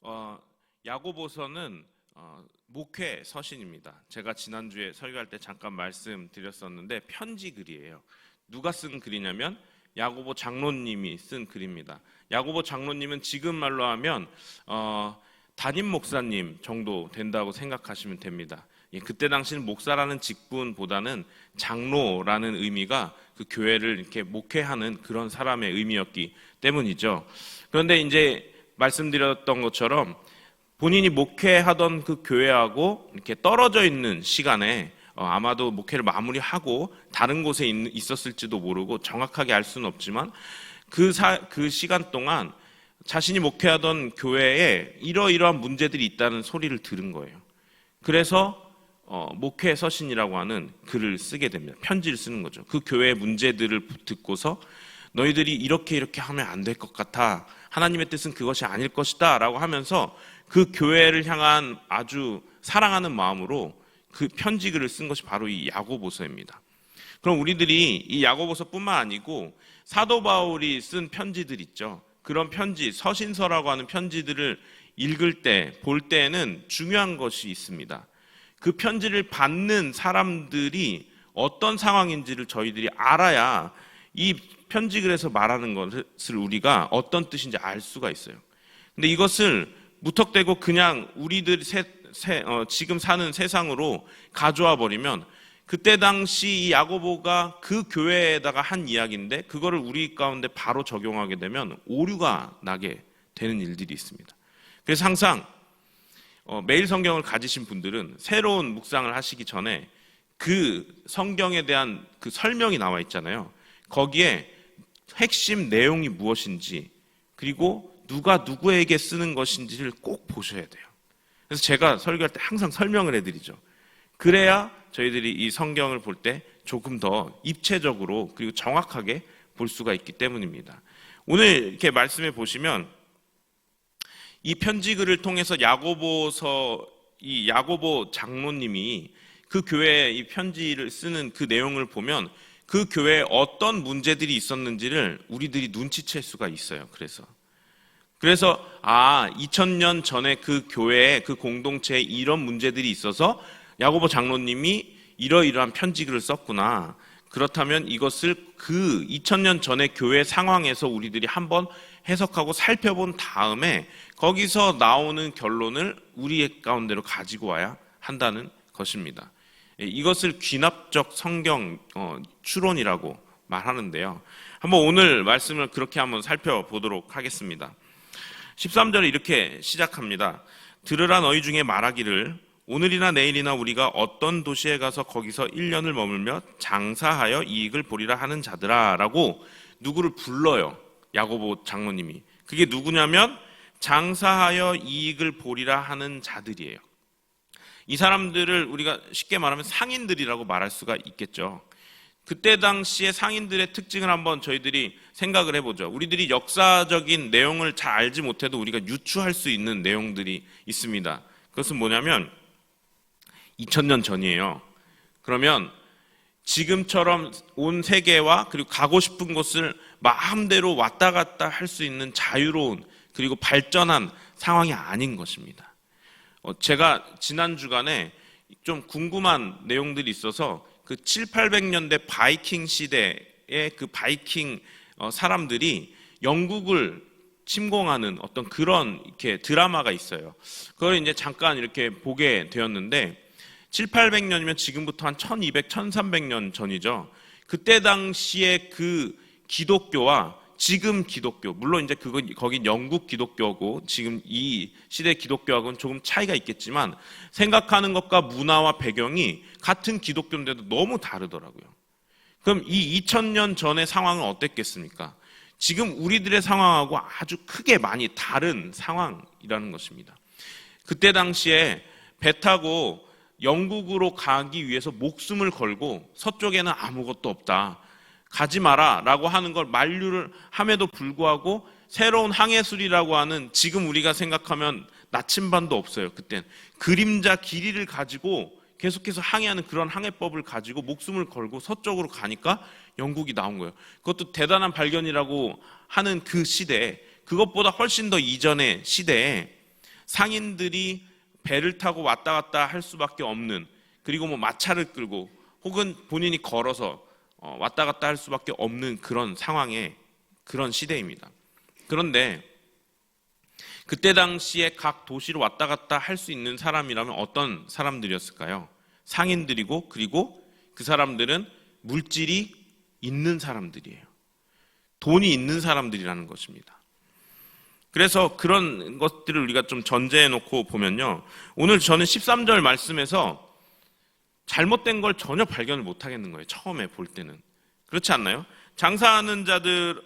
어, 야고보서는 목회 서신입니다. 제가 지난주에 설교할 때 잠깐 말씀드렸었는데 편지 글이에요. 누가 쓴 글이냐면 야고보 장로님이 쓴 글입니다. 야고보 장로님은 지금 말로 하면 담임 목사님 정도 된다고 생각하시면 됩니다. 그때 당시는 목사라는 직분보다는 장로라는 의미가 그 교회를 이렇게 목회하는 그런 사람의 의미였기 때문이죠. 그런데 이제 말씀드렸던 것처럼 본인이 목회하던 그 교회하고 이렇게 떨어져 있는 시간에 아마도 목회를 마무리하고 다른 곳에 있었을지도 모르고 정확하게 알 수는 없지만 그 시간 동안 자신이 목회하던 교회에 이러이러한 문제들이 있다는 소리를 들은 거예요. 그래서 목회 서신이라고 하는 글을 쓰게 됩니다. 편지를 쓰는 거죠. 그 교회의 문제들을 듣고서 너희들이 이렇게 하면 안 될 것 같아. 하나님의 뜻은 그것이 아닐 것이다 라고 하면서 그 교회를 향한 아주 사랑하는 마음으로 그 편지 글을 쓴 것이 바로 이 야고보서입니다. 그럼 우리들이 이 야고보서뿐만 아니고 사도 바울이 쓴 편지들 있죠. 그런 편지, 서신서라고 하는 편지들을 읽을 때, 볼 때에는 중요한 것이 있습니다. 그 편지를 받는 사람들이 어떤 상황인지를 저희들이 알아야 이 편지글에서 말하는 것을 우리가 어떤 뜻인지 알 수가 있어요. 근데 이것을 무턱대고 그냥 우리들이 지금 사는 세상으로 가져와 버리면 그때 당시 이 야고보가 그 교회에다가 한 이야기인데 그거를 우리 가운데 바로 적용하게 되면 오류가 나게 되는 일들이 있습니다. 그래서 항상 매일 성경을 가지신 분들은 새로운 묵상을 하시기 전에 그 성경에 대한 그 설명이 나와 있잖아요. 거기에 핵심 내용이 무엇인지 그리고 누가 누구에게 쓰는 것인지를 꼭 보셔야 돼요. 그래서 제가 설교할 때 항상 설명을 해드리죠. 그래야 저희들이 이 성경을 볼 때 조금 더 입체적으로 그리고 정확하게 볼 수가 있기 때문입니다. 오늘 이렇게 말씀해 보시면 이 편지글을 통해서 이 야고보 장로님이 그 교회에 이 편지를 쓰는 그 내용을 보면 그 교회에 어떤 문제들이 있었는지를 우리들이 눈치챌 수가 있어요. 그래서 2000년 전에 그 교회에 그 공동체에 이런 문제들이 있어서 야고보 장로님이 이러이러한 편지글을 썼구나. 그렇다면 이것을 그 2000년 전의 교회 상황에서 우리들이 한번 해석하고 살펴본 다음에 거기서 나오는 결론을 우리 가운데로 가지고 와야 한다는 것입니다. 이것을 귀납적 성경 추론이라고 말하는데요. 한번 오늘 말씀을 그렇게 한번 살펴보도록 하겠습니다. 13절에 이렇게 시작합니다. 들으라 너희 중에 말하기를 오늘이나 내일이나 우리가 어떤 도시에 가서 거기서 1년을 머물며 장사하여 이익을 보리라 하는 자들아 라고 누구를 불러요. 야고보 장로님이. 그게 누구냐면 장사하여 이익을 보리라 하는 자들이에요. 이 사람들을 우리가 쉽게 말하면 상인들이라고 말할 수가 있겠죠. 그때 당시의 상인들의 특징을 한번 저희들이 생각을 해보죠. 우리들이 역사적인 내용을 잘 알지 못해도 우리가 유추할 수 있는 내용들이 있습니다. 그것은 뭐냐면 2000년 전이에요. 그러면 지금처럼 온 세계와 그리고 가고 싶은 곳을 마음대로 왔다 갔다 할 수 있는 자유로운 그리고 발전한 상황이 아닌 것입니다. 제가 지난 주간에 좀 궁금한 내용들이 있어서 그 7, 800년대 바이킹 시대의 그 바이킹 사람들이 영국을 침공하는 어떤 그런 이렇게 드라마가 있어요. 그걸 이제 잠깐 이렇게 보게 되었는데 7, 800년이면 지금부터 한 1200, 1300년 전이죠. 그때 당시에 그 기독교와 지금 기독교, 물론 이제 거긴 영국 기독교고 지금 이 시대 기독교하고는 조금 차이가 있겠지만 생각하는 것과 문화와 배경이 같은 기독교인데도 너무 다르더라고요. 그럼 이 2000년 전의 상황은 어땠겠습니까? 지금 우리들의 상황하고 아주 크게 많이 다른 상황이라는 것입니다. 그때 당시에 배 타고 영국으로 가기 위해서 목숨을 걸고 서쪽에는 아무것도 없다. 가지 마라 라고 하는 걸 만류를 함에도 불구하고 새로운 항해술이라고 하는 지금 우리가 생각하면 나침반도 없어요. 그땐 그림자 길이를 가지고 계속해서 항해하는 그런 항해법을 가지고 목숨을 걸고 서쪽으로 가니까 영국이 나온 거예요. 그것도 대단한 발견이라고 하는 그 시대에 그것보다 훨씬 더 이전의 시대에 상인들이 배를 타고 왔다 갔다 할 수밖에 없는, 그리고 뭐 마차를 끌고 혹은 본인이 걸어서 왔다 갔다 할 수밖에 없는 그런 상황의 그런 시대입니다. 그런데 그때 당시에 각 도시로 왔다 갔다 할 수 있는 사람이라면 어떤 사람들이었을까요? 상인들이고, 그리고 그 사람들은 물질이 있는 사람들이에요. 돈이 있는 사람들이라는 것입니다. 그래서 그런 것들을 우리가 좀 전제해 놓고 보면요, 오늘 저는 13절 말씀에서 잘못된 걸 전혀 발견을 못 하겠는 거예요. 처음에 볼 때는. 그렇지 않나요? 장사하는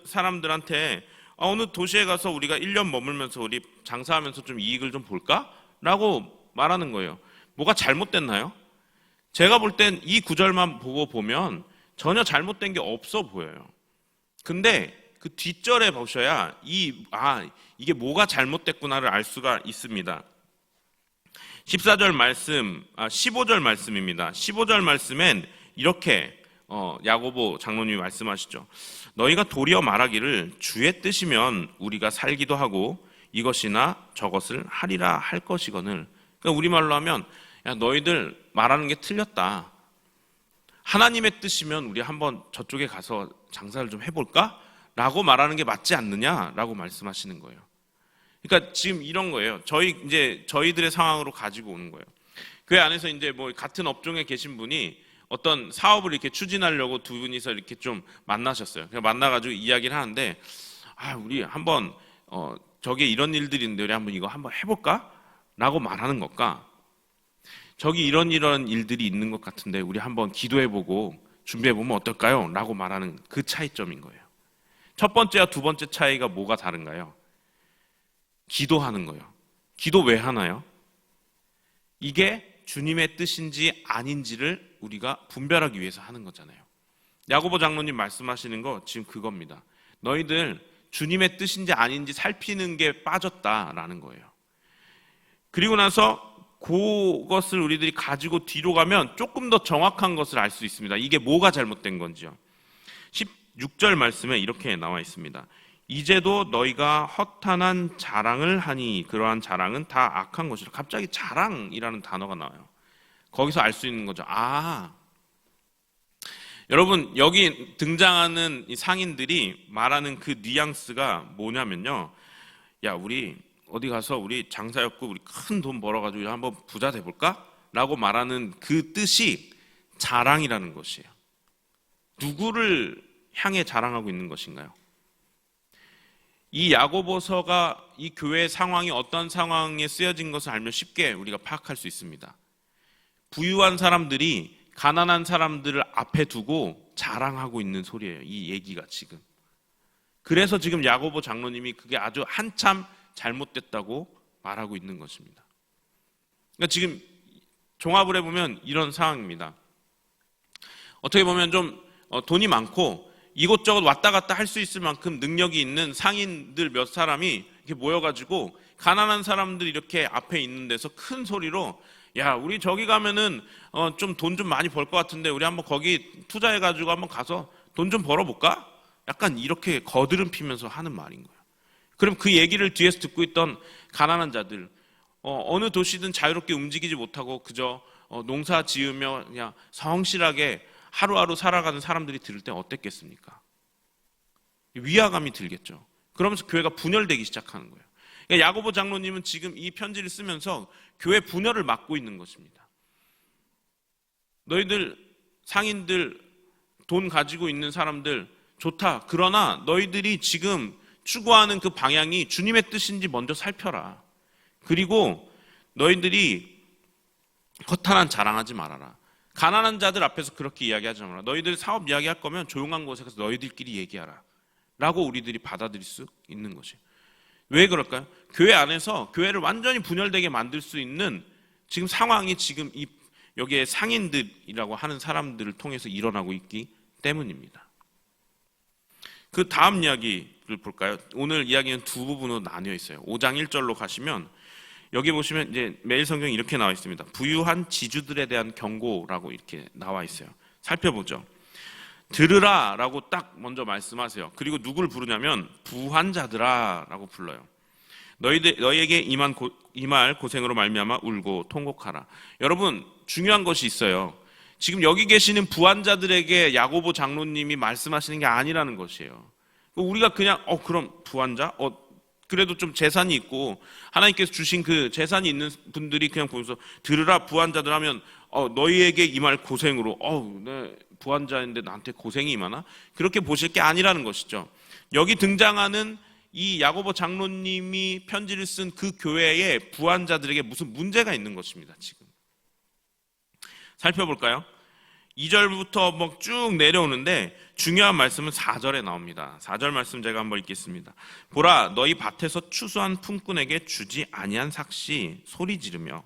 사람들한테 어느 도시에 가서 우리가 1년 머물면서 우리 장사하면서 좀 이익을 좀 볼까? 라고 말하는 거예요. 뭐가 잘못됐나요? 제가 볼 땐 이 구절만 보고 보면 전혀 잘못된 게 없어 보여요. 근데 그 뒷절에 보셔야 이게 뭐가 잘못됐구나를 알 수가 있습니다. 14절 말씀, 15절 말씀입니다. 15절 말씀엔 이렇게 야고보 장로님이 말씀하시죠. 너희가 도리어 말하기를 주의 뜻이면 우리가 살기도 하고 이것이나 저것을 하리라 할 것이거늘. 그러니까 우리말로 하면 야, 너희들 말하는 게 틀렸다. 하나님의 뜻이면 우리 한번 저쪽에 가서 장사를 좀 해볼까? 라고 말하는 게 맞지 않느냐라고 말씀하시는 거예요. 그러니까 지금 이런 거예요. 저희들의 상황으로 가지고 오는 거예요. 그 안에서 이제 뭐 같은 업종에 계신 분이 어떤 사업을 이렇게 추진하려고 두 분이서 이렇게 좀 만나셨어요. 그래서 만나가지고 이야기를 하는데, 우리 한번 저게 이런 일들이 있는데 우리 한번 이거 한번 해볼까? 라고 말하는 것과, 저기 이런 일들이 있는 것 같은데 우리 한번 기도해보고 준비해보면 어떨까요? 라고 말하는 그 차이점인 거예요. 첫 번째와 두 번째 차이가 뭐가 다른가요? 기도하는 거예요. 기도 왜 하나요? 이게 주님의 뜻인지 아닌지를 우리가 분별하기 위해서 하는 거잖아요. 야고보 장로님 말씀하시는 거 지금 그겁니다. 너희들 주님의 뜻인지 아닌지 살피는 게 빠졌다라는 거예요. 그리고 나서 그것을 우리들이 가지고 뒤로 가면 조금 더 정확한 것을 알 수 있습니다. 이게 뭐가 잘못된 건지요. 16절 말씀에 이렇게 나와 있습니다. 이제도 너희가 허탄한 자랑을 하니 그러한 자랑은 다 악한 것이라. 갑자기 자랑이라는 단어가 나와요. 거기서 알 수 있는 거죠. 여러분, 여기 등장하는 이 상인들이 말하는 그 뉘앙스가 뭐냐면요, 야, 우리 어디 가서 우리 장사였고 우리 큰 돈 벌어가지고 한번 부자 돼볼까? 라고 말하는 그 뜻이 자랑이라는 것이에요. 누구를 향해 자랑하고 있는 것인가요? 이 야고보서가 이 교회의 상황이 어떤 상황에 쓰여진 것을 알면 쉽게 우리가 파악할 수 있습니다. 부유한 사람들이 가난한 사람들을 앞에 두고 자랑하고 있는 소리예요. 이 얘기가 지금. 그래서 지금 야고보 장로님이 그게 아주 한참 잘못됐다고 말하고 있는 것입니다. 그러니까 지금 종합을 해보면 이런 상황입니다. 어떻게 보면 좀 돈이 많고 이곳저곳 왔다 갔다 할 수 있을 만큼 능력이 있는 상인들 몇 사람이 이렇게 모여가지고 가난한 사람들 이렇게 앞에 있는 데서 큰 소리로, 야, 우리 저기 가면은 좀 돈 좀 많이 벌 것 같은데 우리 한번 거기 투자해가지고 한번 가서 돈 좀 벌어볼까? 약간 이렇게 거드름 피면서 하는 말인 거예요. 그럼 그 얘기를 뒤에서 듣고 있던 가난한 자들, 어느 도시든 자유롭게 움직이지 못하고 그저 농사 지으며 그냥 성실하게 하루하루 살아가는 사람들이 들을 때 어땠겠습니까? 위화감이 들겠죠. 그러면서 교회가 분열되기 시작하는 거예요. 그러니까 야고보 장로님은 지금 이 편지를 쓰면서 교회 분열을 막고 있는 것입니다. 너희들 상인들, 돈 가지고 있는 사람들 좋다. 그러나 너희들이 지금 추구하는 그 방향이 주님의 뜻인지 먼저 살펴라. 그리고 너희들이 허탄한 자랑하지 말아라. 가난한 자들 앞에서 그렇게 이야기하지 마라. 너희들 사업 이야기할 거면 조용한 곳에 가서 너희들끼리 얘기하라. 라고 우리들이 받아들일 수 있는 것이에요. 왜 그럴까요? 교회 안에서 교회를 완전히 분열되게 만들 수 있는 지금 상황이 지금 여기에 상인들이라고 하는 사람들을 통해서 일어나고 있기 때문입니다. 그 다음 이야기를 볼까요? 오늘 이야기는 두 부분으로 나뉘어 있어요. 5장 1절로 가시면 여기 보시면 이제 매일 성경이 이렇게 나와 있습니다. 부유한 지주들에 대한 경고라고 이렇게 나와 있어요. 살펴보죠. 들으라 라고 딱 먼저 말씀하세요. 그리고 누굴 부르냐면 부한 자들아 라고 불러요. 너희에게 임할 고생으로 말미암아 울고 통곡하라. 여러분, 중요한 것이 있어요. 지금 여기 계시는 부한자들에게 야고보 장로님이 말씀하시는 게 아니라는 것이에요. 우리가 그냥 그럼 부한자? 그래도 좀 재산이 있고 하나님께서 주신 그 재산이 있는 분들이 그냥 보면서 들으라 부한자들 하면 너희에게 임할 고생으로 내 부한자인데 나한테 고생이 임하나? 그렇게 보실 게 아니라는 것이죠. 여기 등장하는 이 야고보 장로님이 편지를 쓴 그 교회의 부한자들에게 무슨 문제가 있는 것입니다. 지금 살펴볼까요? 2절부터 쭉 내려오는데 중요한 말씀은 4절에 나옵니다. 4절 말씀 제가 한번 읽겠습니다. 보라, 너희 밭에서 추수한 품꾼에게 주지 아니한 삭시 소리 지르며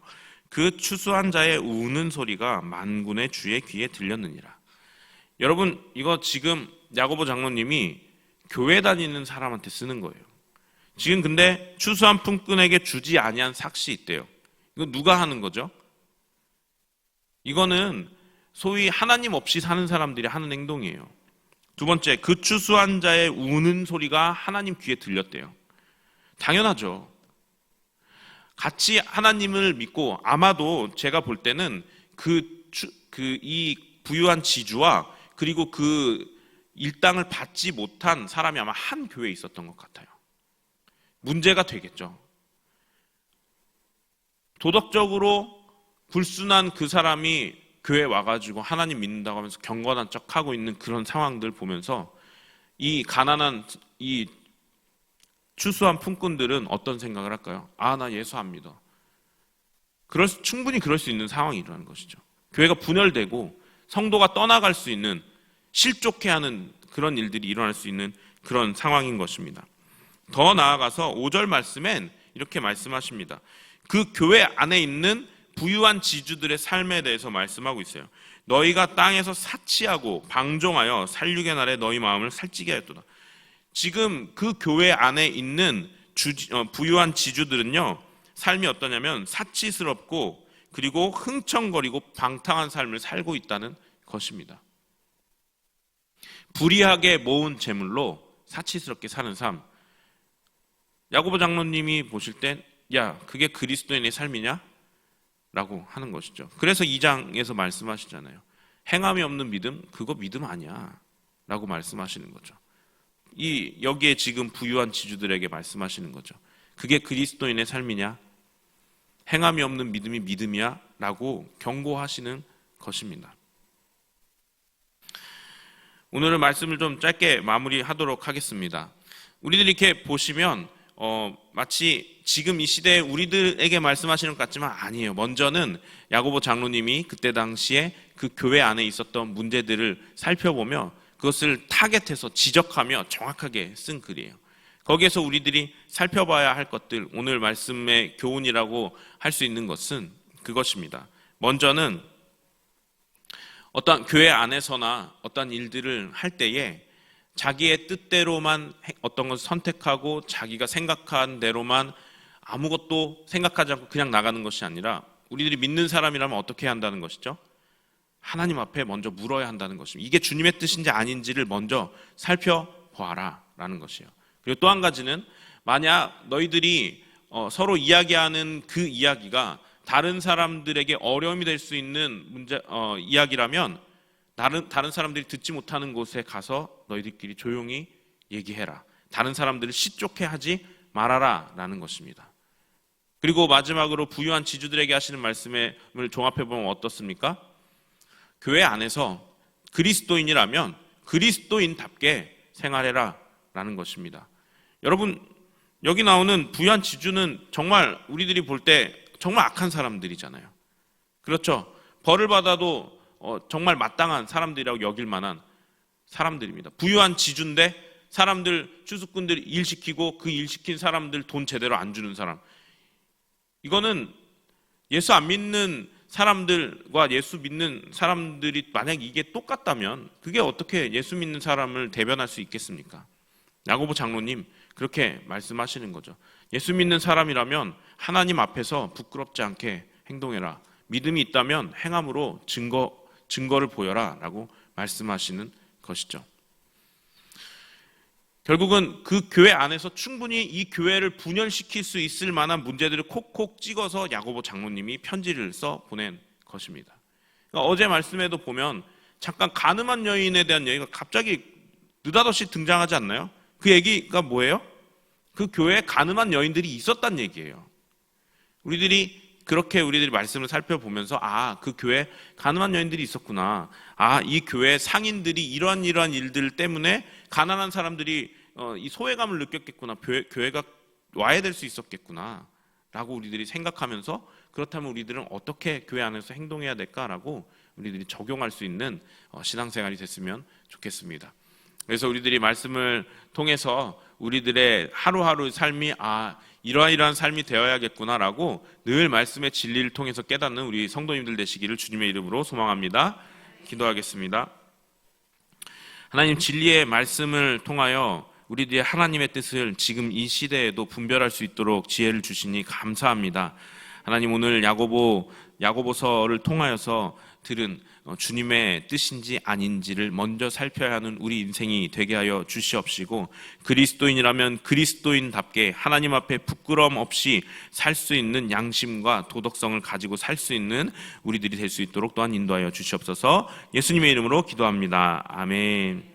그 추수한 자의 우는 소리가 만군의 주의 귀에 들렸느니라. 여러분, 이거 지금 야고보 장로님이 교회 다니는 사람한테 쓰는 거예요. 지금 근데 추수한 품꾼에게 주지 아니한 삭시 있대요. 이거 누가 하는 거죠? 이거는 소위 하나님 없이 사는 사람들이 하는 행동이에요. 두 번째, 그 추수한 자의 우는 소리가 하나님 귀에 들렸대요. 당연하죠. 같이 하나님을 믿고 아마도 제가 볼 때는 이 부유한 지주와 그리고 그 일당을 받지 못한 사람이 아마 한 교회에 있었던 것 같아요. 문제가 되겠죠. 도덕적으로 불순한 그 사람이 교회에 와가지고 하나님 믿는다고 하면서 경건한 척하고 있는 그런 상황들 보면서 이 가난한 이 추수한 품꾼들은 어떤 생각을 할까요? 나 예수 안 믿어. 충분히 그럴 수 있는 상황이라는 것이죠. 교회가 분열되고 성도가 떠나갈 수 있는 실족해하는 그런 일들이 일어날 수 있는 그런 상황인 것입니다. 더 나아가서 5절 말씀엔 이렇게 말씀하십니다. 그 교회 안에 있는 부유한 지주들의 삶에 대해서 말씀하고 있어요. 너희가 땅에서 사치하고 방종하여 살육의 날에 너희 마음을 살찌게 하였도다. 지금 그 교회 안에 있는 부유한 지주들은요, 삶이 어떠냐면 사치스럽고 그리고 흥청거리고 방탕한 삶을 살고 있다는 것입니다. 불의하게 모은 재물로 사치스럽게 사는 삶. 야고보 장로님이 보실 땐 그게 그리스도인의 삶이냐? 라고 하는 것이죠. 그래서 2장에서 말씀하시잖아요. 행함이 없는 믿음, 그거 믿음 아니야 라고 말씀하시는 거죠. 여기에 지금 부유한 지주들에게 말씀하시는 거죠. 그게 그리스도인의 삶이냐? 행함이 없는 믿음이 믿음이야? 라고 경고하시는 것입니다. 오늘은 말씀을 좀 짧게 마무리하도록 하겠습니다. 우리들이 이렇게 보시면 마치 지금 이 시대에 우리들에게 말씀하시는 것 같지만 아니에요. 먼저는 야고보 장로님이 그때 당시에 그 교회 안에 있었던 문제들을 살펴보며 그것을 타겟해서 지적하며 정확하게 쓴 글이에요. 거기에서 우리들이 살펴봐야 할 것들, 오늘 말씀의 교훈이라고 할 수 있는 것은 그것입니다. 먼저는 어떤 교회 안에서나 어떤 일들을 할 때에 자기의 뜻대로만 어떤 것을 선택하고 자기가 생각한 대로만 아무것도 생각하지 않고 그냥 나가는 것이 아니라 우리들이 믿는 사람이라면 어떻게 해야 한다는 것이죠? 하나님 앞에 먼저 물어야 한다는 것입니다. 이게 주님의 뜻인지 아닌지를 먼저 살펴보아라 라는 것이에요. 그리고 또 한 가지는 만약 너희들이 서로 이야기하는 그 이야기가 다른 사람들에게 어려움이 될 수 있는 이야기라면 다른 사람들이 듣지 못하는 곳에 가서 너희들끼리 조용히 얘기해라. 다른 사람들을 시족해 하지 말아라 라는 것입니다. 그리고 마지막으로 부유한 지주들에게 하시는 말씀을 종합해보면 어떻습니까? 교회 안에서 그리스도인이라면 그리스도인답게 생활해라 라는 것입니다. 여러분, 여기 나오는 부유한 지주는 정말 우리들이 볼 때 정말 악한 사람들이잖아요. 그렇죠? 벌을 받아도 정말 마땅한 사람들이라고 여길 만한 사람들입니다. 부유한 지주인데 사람들, 추수꾼들 일 시키고 그 일 시킨 사람들 돈 제대로 안 주는 사람. 이거는 예수 안 믿는 사람들과 예수 믿는 사람들이 만약 이게 똑같다면 그게 어떻게 예수 믿는 사람을 대변할 수 있겠습니까? 야고보 장로님 그렇게 말씀하시는 거죠. 예수 믿는 사람이라면 하나님 앞에서 부끄럽지 않게 행동해라. 믿음이 있다면 행함으로 증거를 보여라 라고 말씀하시는 것이죠. 결국은 그 교회 안에서 충분히 이 교회를 분열시킬 수 있을 만한 문제들을 콕콕 찍어서 야고보 장로님이 편지를 써 보낸 것입니다. 그러니까 어제 말씀에도 보면 잠깐 가늠한 여인에 대한 얘기가 갑자기 느닷없이 등장하지 않나요? 그 얘기가 뭐예요? 그 교회에 가늠한 여인들이 있었단 얘기예요. 우리들이 말씀을 살펴보면서 그 교회에 가늠한 여인들이 있었구나. 이 교회 상인들이 이러한 일들 때문에 가난한 사람들이 이 소외감을 느꼈겠구나. 교회가 와야 될 수 있었겠구나 라고 우리들이 생각하면서, 그렇다면 우리들은 어떻게 교회 안에서 행동해야 될까라고 우리들이 적용할 수 있는 신앙생활이 됐으면 좋겠습니다. 그래서 우리들이 말씀을 통해서 우리들의 하루하루 삶이 이러한 삶이 되어야겠구나라고 늘 말씀의 진리를 통해서 깨닫는 우리 성도님들 되시기를 주님의 이름으로 소망합니다. 기도하겠습니다. 하나님, 진리의 말씀을 통하여 우리들이 하나님의 뜻을 지금 이 시대에도 분별할 수 있도록 지혜를 주시니 감사합니다. 하나님, 오늘 야고보서를 통하여서 들은 주님의 뜻인지 아닌지를 먼저 살펴야 하는 우리 인생이 되게 하여 주시옵시고, 그리스도인이라면 그리스도인답게 하나님 앞에 부끄러움 없이 살 수 있는 양심과 도덕성을 가지고 살 수 있는 우리들이 될 수 있도록 또한 인도하여 주시옵소서. 예수님의 이름으로 기도합니다. 아멘.